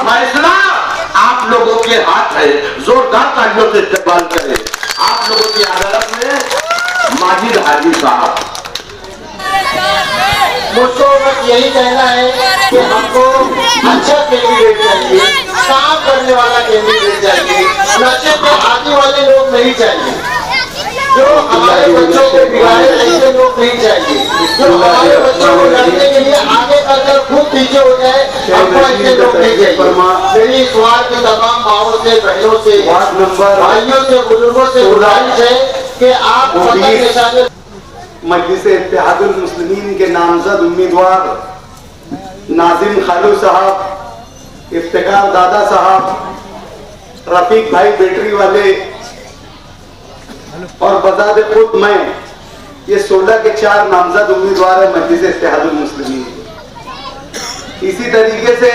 फैसला आप लोगों के हाथ है। जोरदार तालियों से इस्तेमाल करें। आप लोगों की अदालत में माजिद हाजी साहब। मुझको बस यही कहना है कि हमको अच्छा कैंडिडेट चाहिए, काम करने वाला कैंडिडेट चाहिए, नशे पे आने वाले लोग नहीं चाहिए, जो हमारे बच्चों को बिगाड़े ऐसे लोग नहीं चाहिए, जो हमारे बच्चों को लड़ने के लिए आगे कर खूब पीछे हो जाए, हमको ऐसे लोग नहीं चाहिए। मेरी इस वार्ड की तमाम माओं से, बहनों से, भाइयों से, बुजुर्गों से गुजारिश है कि आप मजलिस इत्तेहादुल मुस्लिमीन के नामजद उम्मीदवार नाजिम खालू साहब, इफ्तिकार दादा साहब, रफीक भाई बैटरी वाले और बजाद खुद मैं, ये 16 के 4 नामजद उम्मीदवार है मजलिस इत्तेहादुल मुस्लिमीन। इसी तरीके से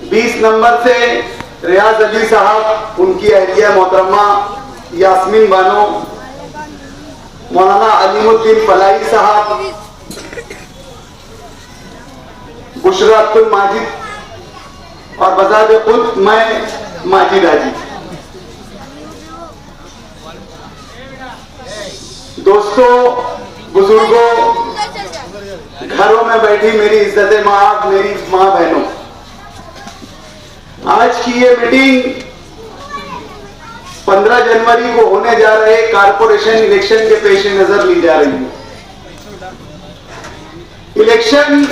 20 नंबर से रियाज अली साहब, उनकी अहलिया मोहतरमा यास्मीन बानो, मौलाना अलीमुद्दीन फलाई साहब, बुशरा अब्दुल माजिद और बजाज खुद मैं माजिद हाजी। दोस्तों, बुजुर्गों, घरों में बैठी मेरी इज्जत माँ, मेरी माँ बहनों, आज की ये मीटिंग 15 जनवरी को होने जा रहे कारपोरेशन इलेक्शन के पेश नजर ली जा रही है। इलेक्शन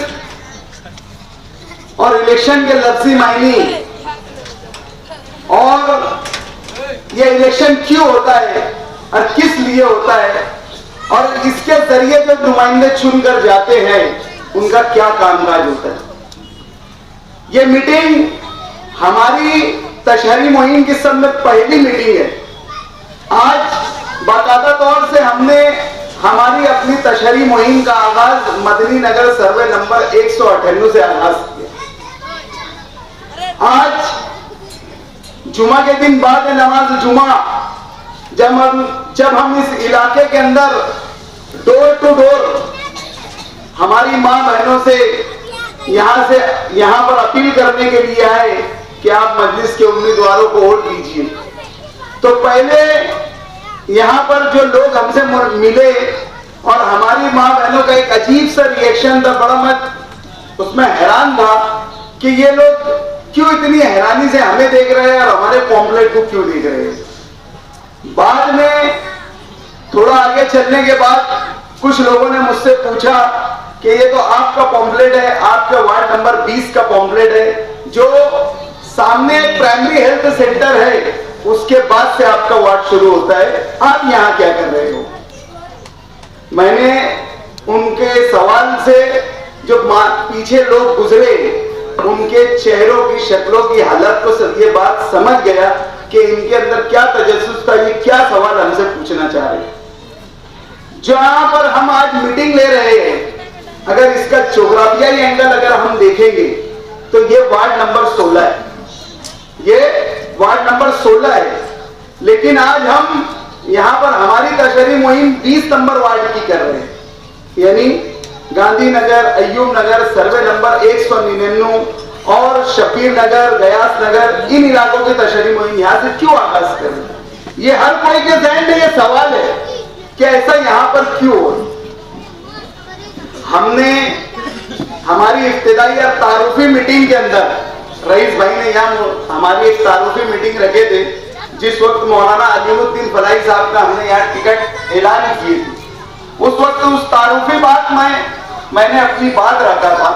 और इलेक्शन के लफ्जी मायने और ये इलेक्शन क्यों होता है और किस लिए होता है और इसके जरिए जो नुमाइंदे चुनकर जाते हैं उनका क्या कामकाज होता है। ये मीटिंग हमारी तशहरी मुहिम की सब में पहली मीटिंग है। आज बाकायदा तौर से हमने हमारी अपनी तशहरी मुहिम का आगाज मदनी नगर सर्वे नंबर 198 से आगाज किया। आज जुमा के दिन बाद नमाज जुमा जब हम इस इलाके के अंदर डोर टू डोर हमारी मां बहनों से यहां पर अपील करने के लिए आए कि आप मजलिस के उम्मीदवारों को वोट दीजिए, तो पहले यहां पर जो लोग हमसे मिले और हमारी मां बहनों का एक अजीब सा रिएक्शन था, बड़ा मैं उसमें हैरान था कि ये लोग क्यों इतनी हैरानी से हमें देख रहे हैं और हमारे पॉम्पलेट को क्यों देख रहे हैं। बाद में थोड़ा आगे चलने के बाद कुछ लोगों ने मुझसे पूछा कि ये तो आपका पॉम्पलेट है, आपका वार्ड नंबर 20 का पॉम्पलेट है, जो सामने एक प्राइमरी हेल्थ सेंटर है, उसके बाद से आपका वार्ड शुरू होता है, आप यहां क्या कर रहे हो। मैंने उनके सवाल से जो पीछे लोग गुजरे उनके चेहरों की, शक्लों की हालत को ये बात समझ गया कि इनके अंदर क्या तजस्सुस था, ये क्या सवाल हमसे पूछना चाह रहे हैं। जहां पर हम आज मीटिंग ले रहे हैं, अगर इसका ज्योग्राफियाई एंगल अगर हम देखेंगे तो ये वार्ड नंबर 16 है, ये वार्ड नंबर 16 है, लेकिन आज हम यहां पर हमारी तशहरी मुहिम 20 नंबर वार्ड की कर रहे हैं, यानी गांधीनगर, अय्यूब नगर, सर्वे नंबर 199 और शफीर नगर, गयास नगर, इन इलाकों की तशहरी मुहिम यहां से क्यों आगाज करें। ये हर कोई के ज़हन में ये सवाल है कि ऐसा यहां पर क्यों हो। हमने हमारी इब्तिदाई और तारुफी मीटिंग के अंदर रईस भाई ने यहाँ हमारी एक तारुफी मीटिंग रखे थे, जिस वक्त मौलाना अलीमुद्दीन फलाई साहब का हमने यहाँ टिकट ऐलान किए थे। उस वक्त उस तारुफी बात में मैंने अपनी बात रखा था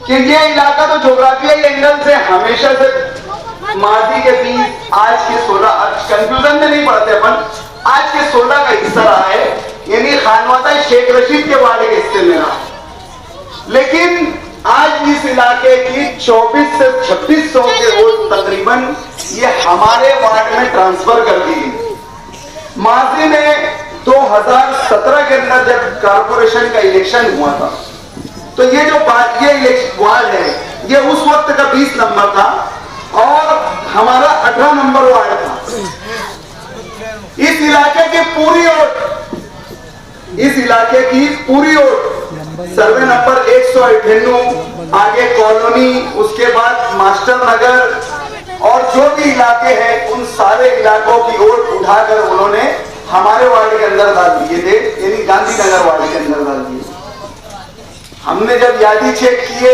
कि ये इलाका तो ज्योग्राफियाई एंगल से हमेशा से माजी के 20 आज के 16 कंफ्यूजन में नहीं पड़ते अपन, आज के 16 का हिस्सा रहा है, यानी खानवादा शेख रशीद के वाले के हिस्से में रहा। लेकिन आज इस इलाके की 24 से 2600 के वोट तकरीबन ये हमारे वार्ड में ट्रांसफर कर दी गई। माजी में 2017 के अंदर जब कारपोरेशन का इलेक्शन हुआ था, तो ये जो वार्ड है ये उस वक्त का 20 नंबर था और हमारा 18 नंबर वार्ड था। इस इलाके की पूरी वोट सर्वे नंबर 198, आगे कॉलोनी, उसके बाद मास्टर नगर और जो भी इलाके हैं उन सारे इलाकों की वोट उठाकर उन्होंने हमारे वार्ड के अंदर डाल दिए थे, यानी गांधीनगर वार्ड के अंदर डाल दिए। हमने जब यादी चेक किए,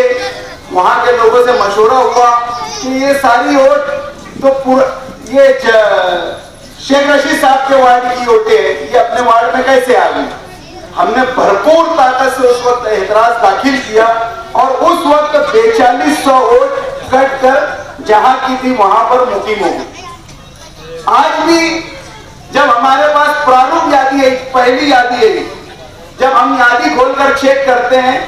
वहां के लोगों से मशवरा हुआ कि ये सारी वोट तो पूरा ये शेख रशीद साहब के वार्ड की वोटें हैं, ये अपने वार्ड में कैसे आ गई। हमने भरपूर ताकत से उस वक्त एतराज दाखिल किया और उस वक्त 4200 वोट कट कर जहां की थी वहां पर मुकीम हो गई। आज भी जब हमारे पास प्रारूप यादी है, पहली यादी है, जब हम यादी खोलकर चेक करते हैं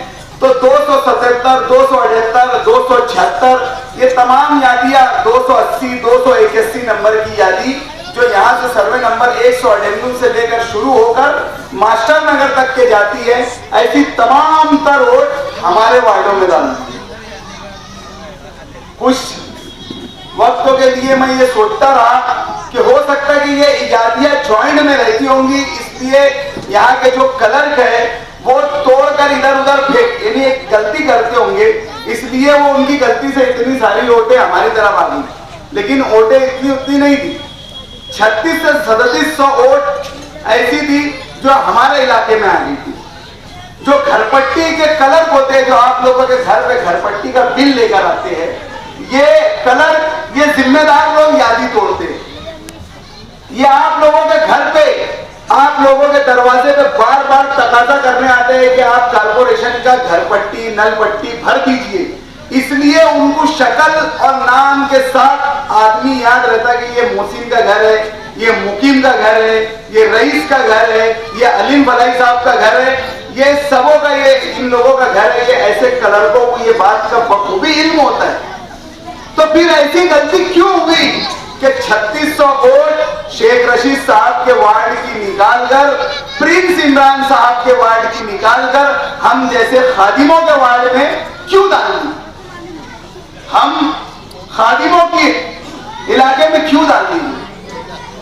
तो 277, 278, 276 ये तमाम यादियां 280, 281 नंबर की यादी जो यहाँ से सर्वे नंबर 198 से लेकर शुरू होकर मास्टर नगर तक के जाती है, ऐसी तमाम तर वोट हमारे वार्डों में डालती है। कुछ वक्तों के लिए मैं ये सोचता रहा कि हो सकता है कि ये यादियां ज्वाइंट में रहती होंगी, इसलिए यहाँ के जो क्लर्क है वो तोड़कर इधर उधर फेंक, यानी एक गलती करते होंगे, इसलिए वो उनकी गलती से इतनी सारी वोटें हमारी तरफ आ गई, लेकिन वोटें इतनी उतनी नहीं थी। 36 से 3700 वोट ऐसी थी जो हमारे इलाके में आ गई थी। जो घरपट्टी के क्लर्क होते हैं, जो आप लोगों के घर पे घरपट्टी का बिल लेकर आते हैं, ये क्लर्क, ये जिम्मेदार लोग यादी तोड़ते हैं। ये आप लोगों के घर पे, आप लोगों के दरवाजे पे बार बार तकाजा करने आते हैं कि आप कारपोरेशन का घरपट्टी, नल पट्टी भर दीजिए, इसलिए उनको शक्ल और नाम के साथ आदमी याद रहता कि ये मोहसिन का घर है, ये मुकीम का घर है, ये रईस का घर है, ये अलीम फलाई साहब का घर है, ये सबों का, ये इन लोगों का घर है। ये ऐसे क्लर्कों को ये बात का बखूबी इल्म होता है। तो फिर ऐसी गलती क्यों हुई कि 3600 वोट शेख रशीद साहब के वार्ड की निकालकर, प्रिंस इमरान साहब के वार्ड की निकालकर हम जैसे खादिमों के वार्ड में क्यों डालें? हम खादिमों के इलाके में क्यों डालेंगे?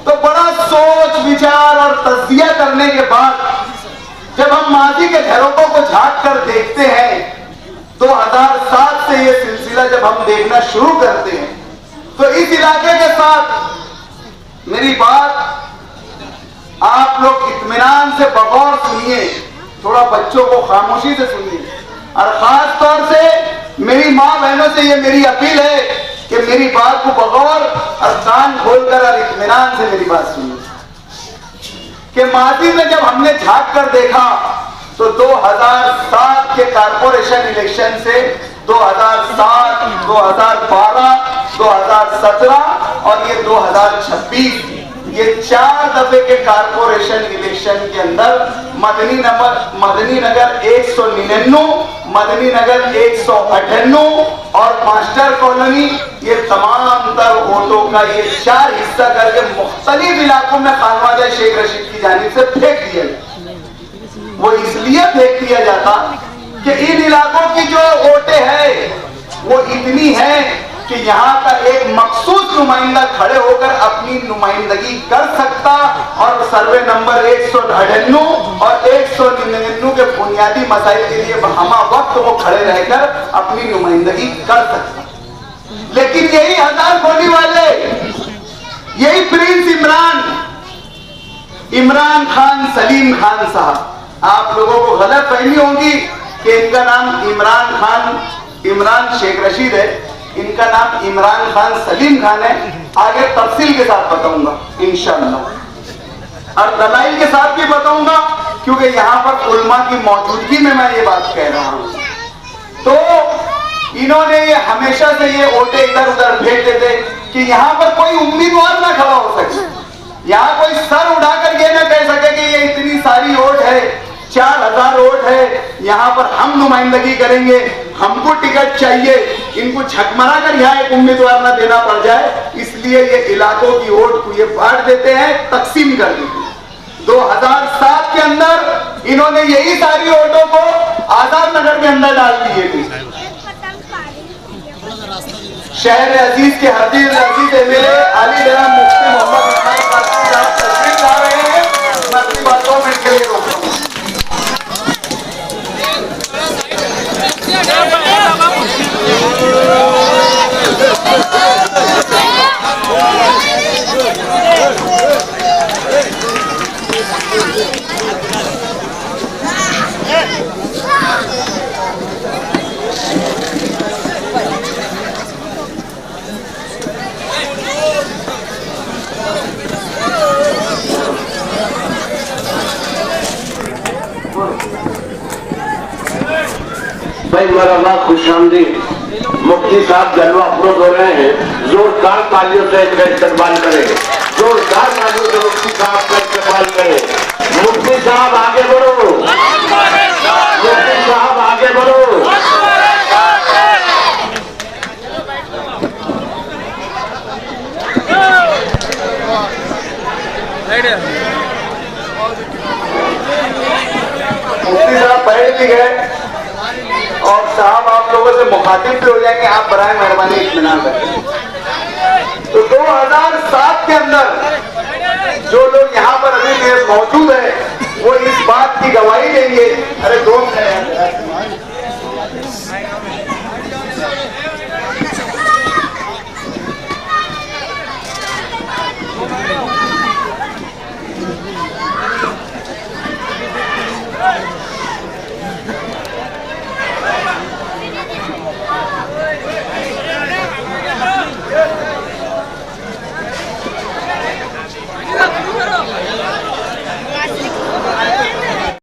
तो बड़ा सोच विचार और तज्जिया करने के बाद जब हम माजी के झरोकों को झांक कर देखते हैं, 2007 से ये सिलसिला जब हम देखना शुरू करते हैं, तो इस इलाके के साथ मेरी बात आप लोग इत्मीनान से बगौर सुनिए, थोड़ा बच्चों को खामोशी से सुनिए, और खास तौर से मेरी माँ बहनों से ये मेरी अपील है कि मेरी बात को बगौर और कान खोलकर और इत्मीनान से मेरी बात सुनिए कि माजी में जब हमने झांक कर देखा तो 2007 के कारपोरेशन इलेक्शन से 2007, 2012, 2017 और ये 2026, ये 4 दफे के कारपोरेशन इलेक्शन के अंदर मदनी नगर 199, मदनी नगर 198 और मास्टर कॉलोनी, ये तमाम तर वोटों का ये 4 हिस्सा करके मुख्तलिफ इलाकों में खानवाजा शेख रशीद की जानिब से फेंक दिया जाता। वो इसलिए फेंक दिया जाता कि इन इलाकों की जो वोटें हैं वो इतनी हैं कि यहाँ का एक मखसूस नुमाइंदा खड़े होकर अपनी नुमाइंदगी कर सकता और सर्वे नंबर 198 और 199 के बुनियादी मसाइल के लिए हमा वक्त वो खड़े रहकर अपनी नुमाइंदगी कर सकता। लेकिन यही हजार खोली वाले, यही प्रिंस इमरान खान सलीम खान साहब, आप लोगों को गलत फहमी होगी कि इनका नाम इमरान शेख रशीद है, इनका नाम इमरान खान सलीम खान है। आगे तफसील के साथ बताऊंगा इंशाअल्लाह, और दलाइल के साथ भी बताऊंगा, क्योंकि यहाँ पर उल्मा की मौजूदगी में मैं ये बात कह रहा हूं। तो इन्होंने ये हमेशा से ये वोटें इधर उधर भेज देते कि यहाँ पर कोई उम्मीदवार ना खड़ा हो सके, यहाँ कोई सर उठाकर ये ना कह सके कि ये इतनी सारी वोट है, 4000 वोट है, यहाँ पर हम नुमाइंदगी करेंगे, हमको टिकट चाहिए, इनको झकमरा कर यहाँ एक उम्मीदवार ना देना पड़ जाए, इसलिए ये इलाकों की वोट को ये बांट देते हैं, तकसीम कर देते हैं। 2007 के अंदर इन्होंने यही सारी वोटों को आजाद नगर के अंदर डाल दिए थे। शहर अजीज के हदीज अजीज एमएलए अली डरा मुफ्ती मोहम्मद इस्माइल कासिम साहब तशरीफ ला रहे हैं। मैं अपनी बातों में के लिए रोक रहा हूं। मरहबा खुशामदीद। मुफ्ती साहब जलवा अफरोज हो रहे हैं, जोरदार तालियों से इनका इस्तेमाल करें, जोरदार तालियों से मुफ्ती साहब का इस्तेमाल करें। मुफ्ती साहब आगे बढ़ो, मुफ्ती साहब आगे बढ़ो। मुफ्ती साहब बैठ भी गए और साहब आप लोगों से मुखातिब भी हो जाएंगे, आप बराए मेहरबानी इत्मीनान करें। तो 2007 के अंदर जो लोग यहाँ पर अभी मौजूद है वो इस बात की गवाही देंगे। अरे